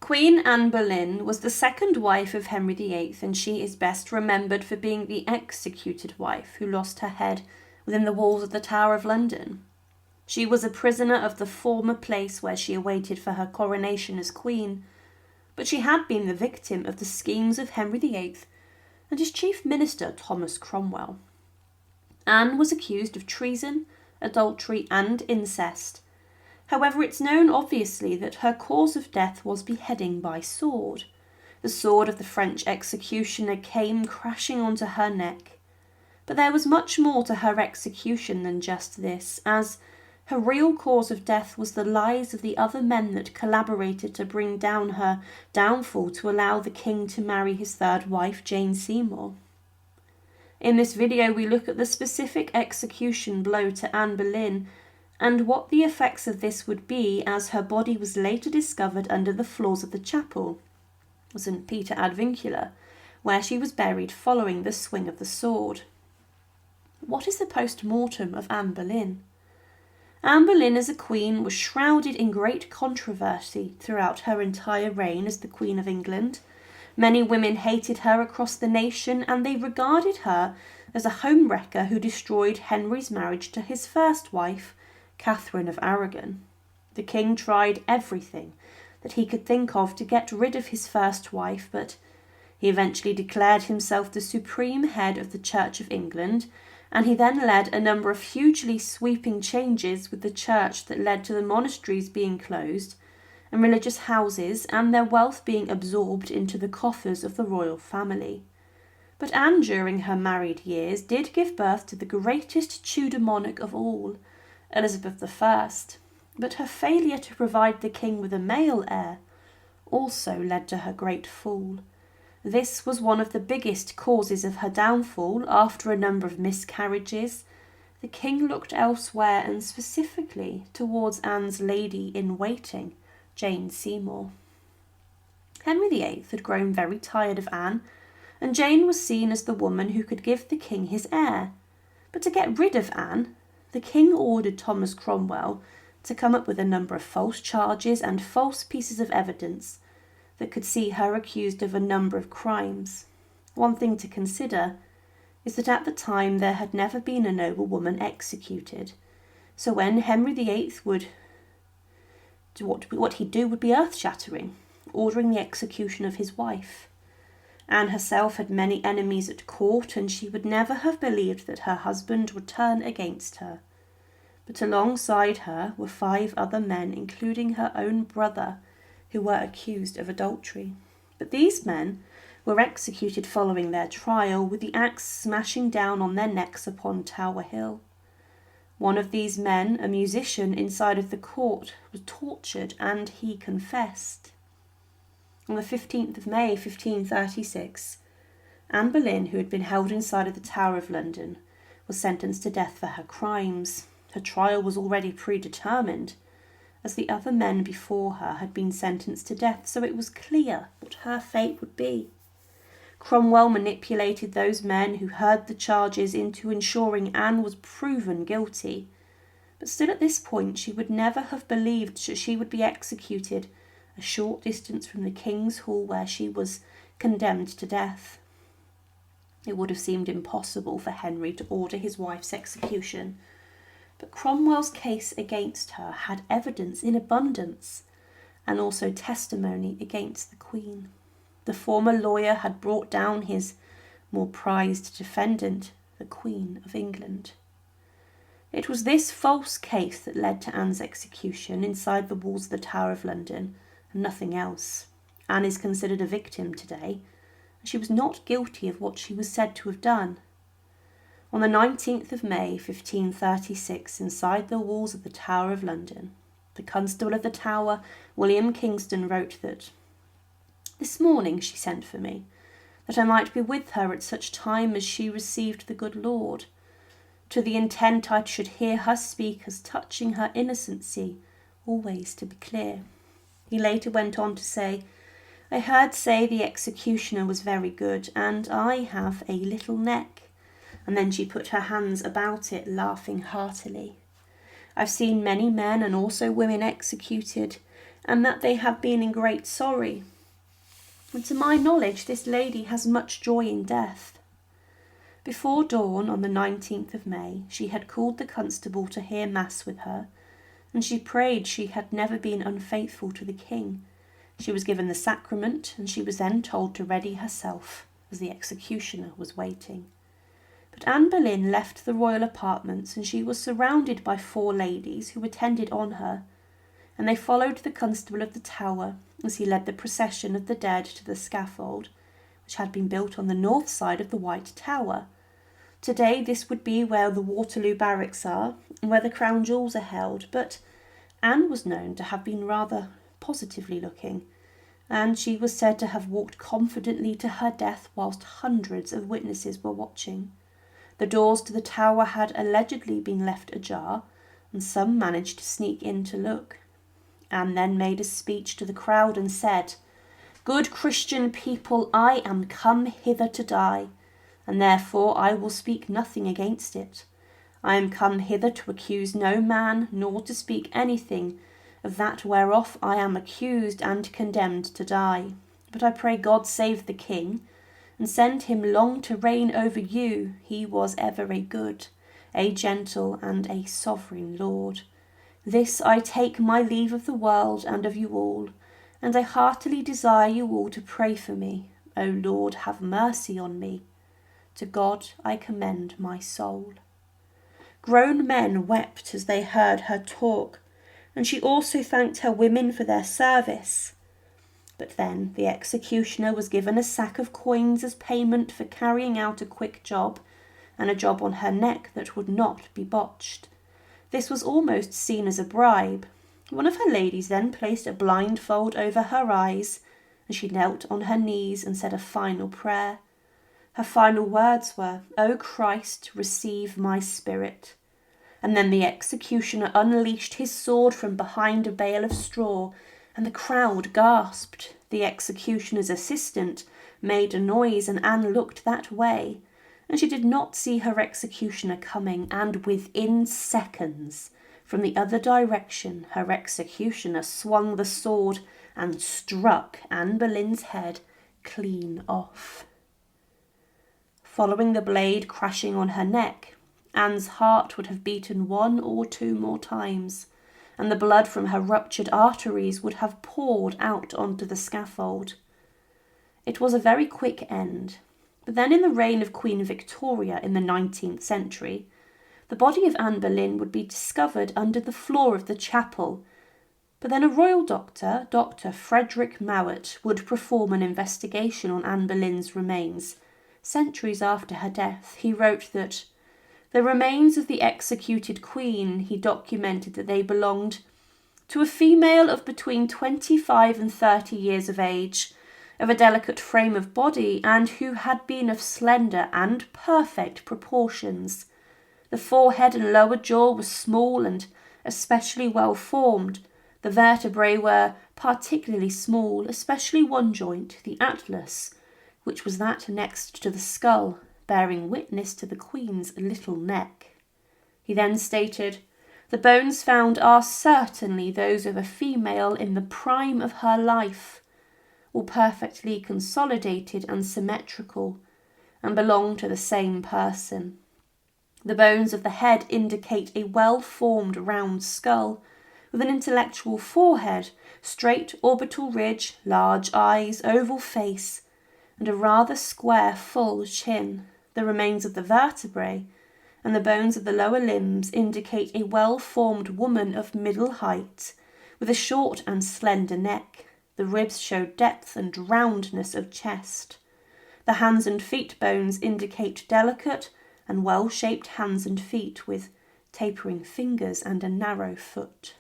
Queen Anne Boleyn was the second wife of Henry VIII, and she is best remembered for being the executed wife who lost her head within the walls of the Tower of London. She was a prisoner of the former place where she awaited for her coronation as queen, but she had been the victim of the schemes of Henry VIII and his chief minister Thomas Cromwell. Anne was accused of treason, adultery and incest. However, it's known obviously that her cause of death was beheading by sword. The sword of the French executioner came crashing onto her neck. But there was much more to her execution than just this, as her real cause of death was the lies of the other men that collaborated to bring down her downfall to allow the king to marry his third wife, Jane Seymour. In this video, we look at the specific execution blow to Anne Boleyn and what the effects of this would be, as her body was later discovered under the floors of the chapel, St. Peter ad Vincula, where she was buried following the swing of the sword. What is the post-mortem of Anne Boleyn? Anne Boleyn as a queen was shrouded in great controversy throughout her entire reign as the Queen of England. Many women hated her across the nation, and they regarded her as a homewrecker who destroyed Henry's marriage to his first wife, Catherine of Aragon. The king tried everything that he could think of to get rid of his first wife, but he eventually declared himself the supreme head of the Church of England, and he then led a number of hugely sweeping changes with the church that led to the monasteries being closed and religious houses and their wealth being absorbed into the coffers of the royal family. But Anne, during her married years, did give birth to the greatest Tudor monarch of all, Elizabeth I, but her failure to provide the king with a male heir also led to her great fall. This was one of the biggest causes of her downfall. After a number of miscarriages, the king looked elsewhere, and specifically towards Anne's lady-in-waiting, Jane Seymour. Henry VIII had grown very tired of Anne, and Jane was seen as the woman who could give the king his heir. But to get rid of Anne, the king ordered Thomas Cromwell to come up with a number of false charges and false pieces of evidence that could see her accused of a number of crimes. One thing to consider is that at the time there had never been a noble woman executed. So when Henry VIII would do what he'd do would be earth-shattering, ordering the execution of his wife. Anne herself had many enemies at court, and she would never have believed that her husband would turn against her. But alongside her were 5 other men, including her own brother, who were accused of adultery. But these men were executed following their trial, with the axe smashing down on their necks upon Tower Hill. One of these men, a musician inside of the court, was tortured, and he confessed. On the 15th of May 1536, Anne Boleyn, who had been held inside of the Tower of London, was sentenced to death for her crimes. Her trial was already predetermined, as the other men before her had been sentenced to death, so it was clear what her fate would be. Cromwell manipulated those men who heard the charges into ensuring Anne was proven guilty. But still at this point she would never have believed that she would be executed a short distance from the King's Hall where she was condemned to death. It would have seemed impossible for Henry to order his wife's execution, but Cromwell's case against her had evidence in abundance, and also testimony against the Queen. The former lawyer had brought down his more prized defendant, the Queen of England. It was this false case that led to Anne's execution inside the walls of the Tower of London, and nothing else. Anne is considered a victim today, and she was not guilty of what she was said to have done. On the 19th of May 1536, inside the walls of the Tower of London, the Constable of the Tower, William Kingston, wrote that, "This morning she sent for me, that I might be with her at such time as she received the good Lord, to the intent I should hear her speak as touching her innocency, always to be clear." He later went on to say, "I heard say the executioner was very good, and I have a little neck." And then she put her hands about it, laughing heartily. "I've seen many men and also women executed, and that they have been in great sorry. And to my knowledge, this lady has much joy in death. Before dawn on the 19th of May, she had called the constable to hear mass with her, and she prayed she had never been unfaithful to the king. She was given the sacrament, and she was then told to ready herself, as the executioner was waiting. But Anne Boleyn left the royal apartments, and she was surrounded by 4 ladies who attended on her, and they followed the constable of the Tower as he led the procession of the dead to the scaffold, which had been built on the north side of the White Tower. Today this would be where the Waterloo barracks are, and where the crown jewels are held, but Anne was known to have been rather positively looking, and she was said to have walked confidently to her death whilst hundreds of witnesses were watching. The doors to the tower had allegedly been left ajar, and some managed to sneak in to look. Anne then made a speech to the crowd and said, "Good Christian people, I am come hither to die, and therefore I will speak nothing against it. I am come hither to accuse no man, nor to speak anything of that whereof I am accused and condemned to die. But I pray God save the king, and send him long to reign over you. He was ever a good, a gentle, and a sovereign lord. This I take my leave of the world and of you all, and I heartily desire you all to pray for me. O Lord, have mercy on me. To God I commend my soul." Grown men wept as they heard her talk, and she also thanked her women for their service. But then the executioner was given a sack of coins as payment for carrying out a quick job, and a job on her neck that would not be botched. This was almost seen as a bribe. One of her ladies then placed a blindfold over her eyes, and she knelt on her knees and said a final prayer. Her final words were, "O Christ, receive my spirit." And then the executioner unleashed his sword from behind a bale of straw, and the crowd gasped. The executioner's assistant made a noise, and Anne looked that way, and she did not see her executioner coming, and within seconds, from the other direction, her executioner swung the sword and struck Anne Boleyn's head clean off. Following the blade crashing on her neck, Anne's heart would have beaten 1 or 2 more times, and the blood from her ruptured arteries would have poured out onto the scaffold. It was a very quick end, but then in the reign of Queen Victoria in the 19th century, the body of Anne Boleyn would be discovered under the floor of the chapel, but then a royal doctor, Dr. Frederick Mowat, would perform an investigation on Anne Boleyn's remains. Centuries after her death, he wrote that the remains of the executed queen, he documented that they belonged to a female of between 25 and 30 years of age, of a delicate frame of body, and who had been of slender and perfect proportions. The forehead and lower jaw were small and especially well formed. The vertebrae were particularly small, especially one joint, the atlas, which was that next to the skull, bearing witness to the Queen's little neck. He then stated, "The bones found are certainly those of a female in the prime of her life, all perfectly consolidated and symmetrical, and belong to the same person. The bones of the head indicate a well-formed round skull, with an intellectual forehead, straight orbital ridge, large eyes, oval face, and a rather square full chin. The remains of the vertebrae and the bones of the lower limbs indicate a well-formed woman of middle height, with a short and slender neck. The ribs show depth and roundness of chest. The hands and feet bones indicate delicate and well-shaped hands and feet, with tapering fingers and a narrow foot."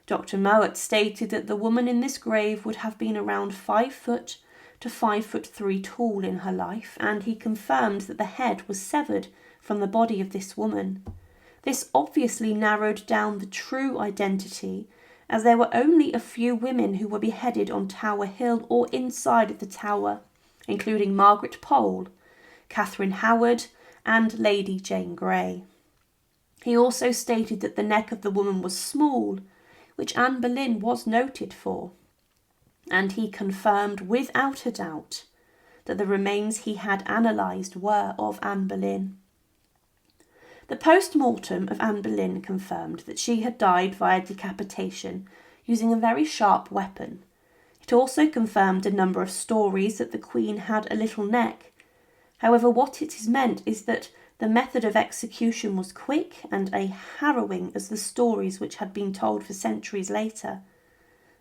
Dr. Mowat stated that the woman in this grave would have been around 5 foot to 5'3" tall in her life, and he confirmed that the head was severed from the body of this woman. This obviously narrowed down the true identity, as there were only a few women who were beheaded on Tower Hill or inside of the Tower, including Margaret Pole, Catherine Howard, and Lady Jane Grey. He also stated that the neck of the woman was small, which Anne Boleyn was noted for, and he confirmed without a doubt that the remains he had analysed were of Anne Boleyn. The post-mortem of Anne Boleyn confirmed that she had died via decapitation using a very sharp weapon. It also confirmed a number of stories that the Queen had a little neck. However, what it is meant is that the method of execution was quick and as harrowing as the stories which had been told for centuries later.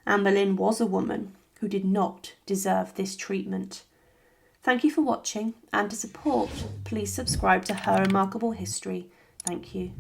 Anne Boleyn was a woman who did not deserve this treatment. Thank you for watching, and to support, please subscribe to Her Remarkable History. Thank you.